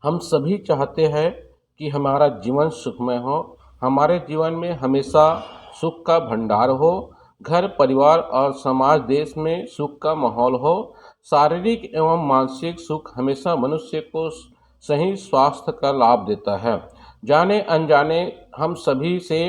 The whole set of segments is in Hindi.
हम सभी चाहते हैं कि हमारा जीवन सुखमय हो, हमारे जीवन में हमेशा सुख का भंडार हो, घर परिवार और समाज देश में सुख का माहौल हो। शारीरिक एवं मानसिक सुख हमेशा मनुष्य को सही स्वास्थ्य का लाभ देता है। जाने अनजाने हम सभी से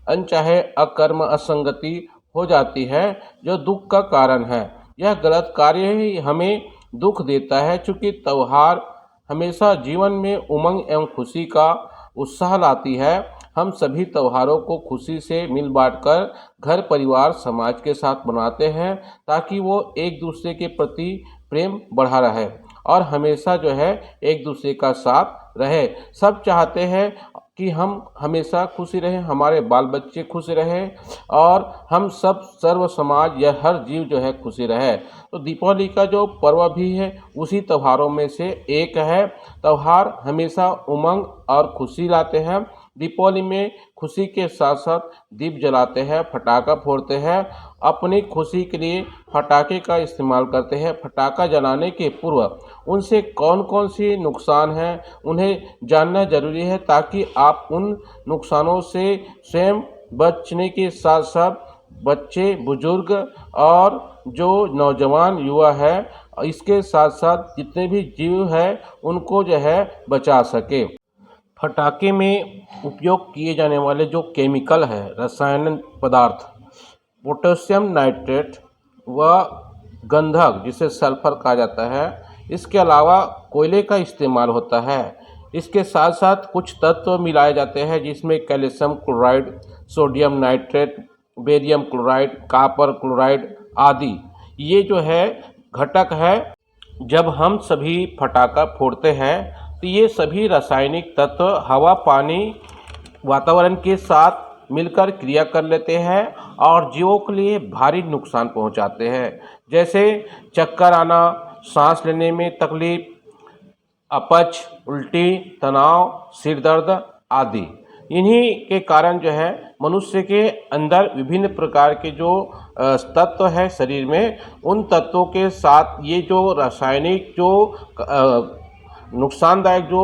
अनचाहे अकर्म असंगति हो जाती है, जो दुख का कारण है। यह गलत कार्य ही हमें दुख देता है, चूँकि त्यौहार हमेशा जीवन में उमंग एवं खुशी का उत्साह लाती है। हम सभी त्योहारों को खुशी से मिल बांट कर घर परिवार समाज के साथ मनाते हैं, ताकि वो एक दूसरे के प्रति प्रेम बढ़ा रहे और हमेशा जो है एक दूसरे का साथ रहे। सब चाहते हैं कि हम हमेशा खुशी रहें, हमारे बाल बच्चे खुश रहें और हम सब सर्व समाज या हर जीव जो है खुशी रहे। तो दीपावली का जो पर्व भी है उसी त्योहारों में से एक है। त्यौहार हमेशा उमंग और खुशी लाते हैं। दीपावली में खुशी के साथ साथ दीप जलाते हैं, फटाखा फोड़ते हैं। अपनी खुशी के लिए फटाखे का इस्तेमाल करते हैं। फटाखा जलाने के पूर्व उनसे कौन कौन सी नुकसान हैं उन्हें जानना जरूरी है, ताकि आप उन नुकसानों से स्वयं बचने के साथ साथ बच्चे, बुजुर्ग और जो नौजवान युवा है, इसके साथ साथ जितने भी जीव हैं उनको जो है बचा सके। फटाके में उपयोग किए जाने वाले जो केमिकल है, रासायनिक पदार्थ, पोटेशियम नाइट्रेट व गंधक जिसे सल्फर कहा जाता है, इसके अलावा कोयले का इस्तेमाल होता है। इसके साथ साथ कुछ तत्व मिलाए जाते हैं जिसमें calcium chloride, sodium nitrate, barium chloride, copper chloride आदि ये जो है घटक है। जब हम सभी फटाका फोड़ते हैं तो ये सभी रासायनिक तत्व हवा, पानी, वातावरण के साथ मिलकर क्रिया कर लेते हैं और जीवों के लिए भारी नुकसान पहुंचाते हैं, जैसे चक्कर आना, सांस लेने में तकलीफ, अपच, उल्टी, तनाव, सिर दर्द आदि। इन्हीं के कारण जो है मनुष्य के अंदर विभिन्न प्रकार के जो तत्व है शरीर में, उन तत्वों के साथ ये जो रासायनिक जो नुकसानदायक जो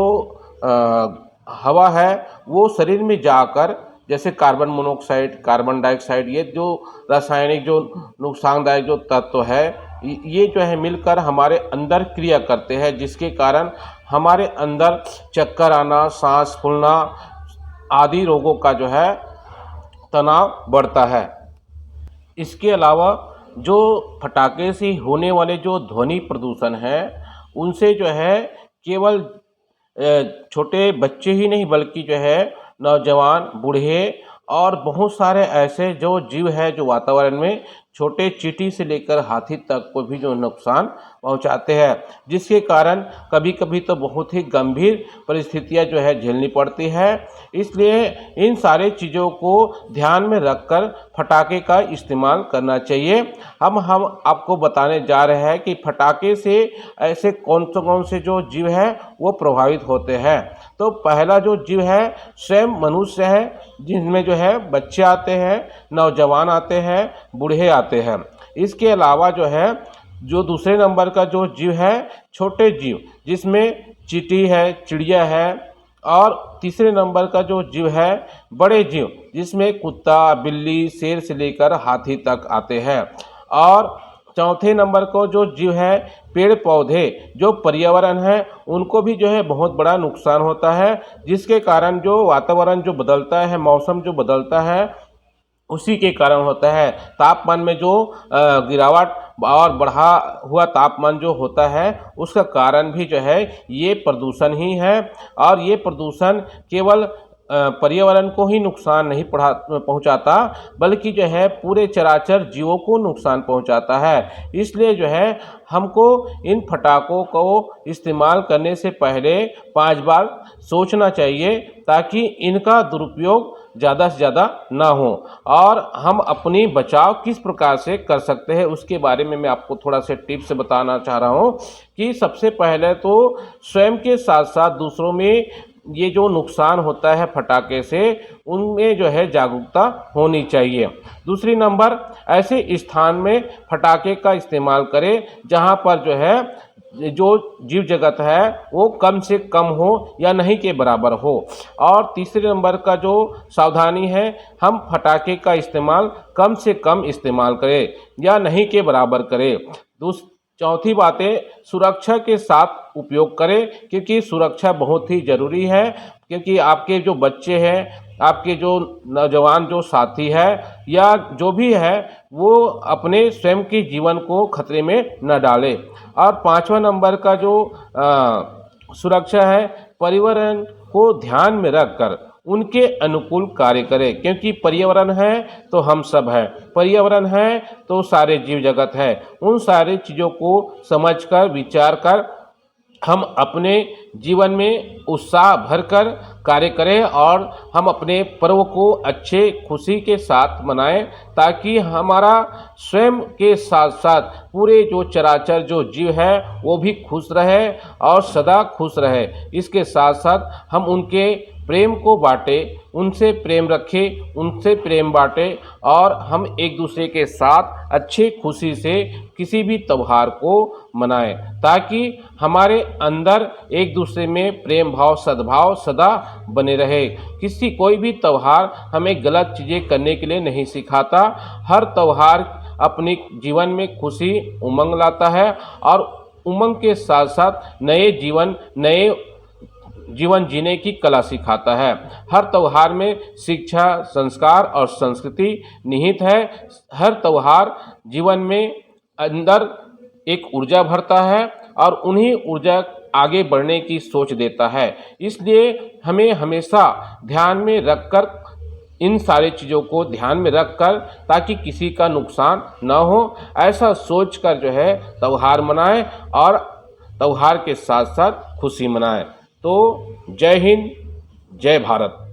हवा है वो शरीर में जाकर, जैसे कार्बन मोनोऑक्साइड, कार्बन डाइऑक्साइड, ये जो रासायनिक जो नुकसानदायक जो तत्व है ये जो है मिलकर हमारे अंदर क्रिया करते हैं, जिसके कारण हमारे अंदर चक्कर आना, सांस फूलना आदि रोगों का जो है तनाव बढ़ता है। इसके अलावा जो फटाके से होने वाले जो ध्वनि प्रदूषण है उनसे जो है केवल छोटे बच्चे ही नहीं बल्कि जो है नौजवान, बूढ़े और बहुत सारे ऐसे जो जीव है जो वातावरण में छोटे चींटी से लेकर हाथी तक को भी जो नुकसान पहुंचाते हैं, जिसके कारण कभी कभी तो बहुत ही गंभीर परिस्थितियां जो है झेलनी पड़ती है। इसलिए इन सारे चीज़ों को ध्यान में रखकर फटाके का इस्तेमाल करना चाहिए। हम आपको बताने जा रहे हैं कि फटाके से ऐसे कौन से जो जीव है वो प्रभावित होते हैं। तो पहला जो जीव है स्वयं मनुष्य है, जिसमें जो है बच्चे आते हैं, नौजवान आते हैं, बूढ़े आते हैं। इसके अलावा जो है जो दूसरे नंबर का जो जीव है छोटे जीव, जिसमें चींटी है, चिड़िया है, और तीसरे नंबर का जो जीव है बड़े जीव, जिसमें कुत्ता, बिल्ली, शेर से लेकर हाथी तक आते हैं। और चौथे नंबर को जो जीव है पेड़ पौधे, जो पर्यावरण है, उनको भी जो है बहुत बड़ा नुकसान होता है, जिसके कारण जो वातावरण जो बदलता है, मौसम जो बदलता है उसी के कारण होता है। तापमान में जो गिरावट और बढ़ा हुआ तापमान जो होता है उसका कारण भी जो है ये प्रदूषण ही है। और ये प्रदूषण केवल पर्यावरण को ही नुकसान नहीं पहुंचाता बल्कि जो है पूरे चराचर जीवों को नुकसान पहुंचाता है। इसलिए जो है हमको इन फटाकों को इस्तेमाल करने से पहले 5 बार सोचना चाहिए, ताकि इनका दुरुपयोग ज़्यादा से ज़्यादा ना हो। और हम अपनी बचाव किस प्रकार से कर सकते हैं उसके बारे में मैं आपको थोड़ा सा टिप्स बताना चाह रहा हूँ कि सबसे पहले तो स्वयं के साथ साथ दूसरों में ये जो नुकसान होता है फटाके से, उनमें जो है जागरूकता होनी चाहिए। दूसरी नंबर, ऐसे स्थान में फटाके का इस्तेमाल करें जहाँ पर जो है जो जीव जगत है वो कम से कम हो या नहीं के बराबर हो। और तीसरे नंबर का जो सावधानी है, हम फटाके का इस्तेमाल कम से कम इस्तेमाल करें या नहीं के बराबर करें। चौथी बात है, सुरक्षा के साथ उपयोग करें, क्योंकि सुरक्षा बहुत ही ज़रूरी है। क्योंकि आपके जो बच्चे हैं, आपके जो नौजवान जो साथी है या जो भी है, वो अपने स्वयं के जीवन को खतरे में न डाले। और पांचवा नंबर का जो सुरक्षा है, पर्यावरण को ध्यान में रखकर उनके अनुकूल कार्य करें, क्योंकि पर्यावरण है तो हम सब हैं, पर्यावरण है तो सारे जीव जगत है। उन सारे चीज़ों को समझकर विचार कर हम अपने जीवन में उत्साह भरकर कार्य करें और हम अपने पर्व को अच्छे खुशी के साथ मनाएं, ताकि हमारा स्वयं के साथ साथ पूरे जो चराचर जो जीव है वो भी खुश रहे और सदा खुश रहे। इसके साथ साथ हम उनके प्रेम को बांटें, उनसे प्रेम रखें, उनसे प्रेम बांटें और हम एक दूसरे के साथ अच्छी खुशी से किसी भी त्यौहार को मनाएं, ताकि हमारे अंदर एक दूसरे में प्रेम भाव सद्भाव सदा बने रहे। कोई भी त्यौहार हमें गलत चीज़ें करने के लिए नहीं सिखाता। हर त्यौहार अपने जीवन में खुशी उमंग लाता है और उमंग के साथ साथ नए जीवन जीने की कला सिखाता है। हर त्यौहार में शिक्षा, संस्कार और संस्कृति निहित है। हर त्यौहार जीवन में अंदर एक ऊर्जा भरता है और उन्हीं ऊर्जा आगे बढ़ने की सोच देता है। इसलिए हमें हमेशा ध्यान में रखकर, इन सारी चीज़ों को ध्यान में रखकर, ताकि किसी का नुकसान न हो, ऐसा सोचकर जो है त्यौहार मनाएं और त्यौहार के साथ साथ खुशी मनाएं। तो जय हिंद, जय भारत।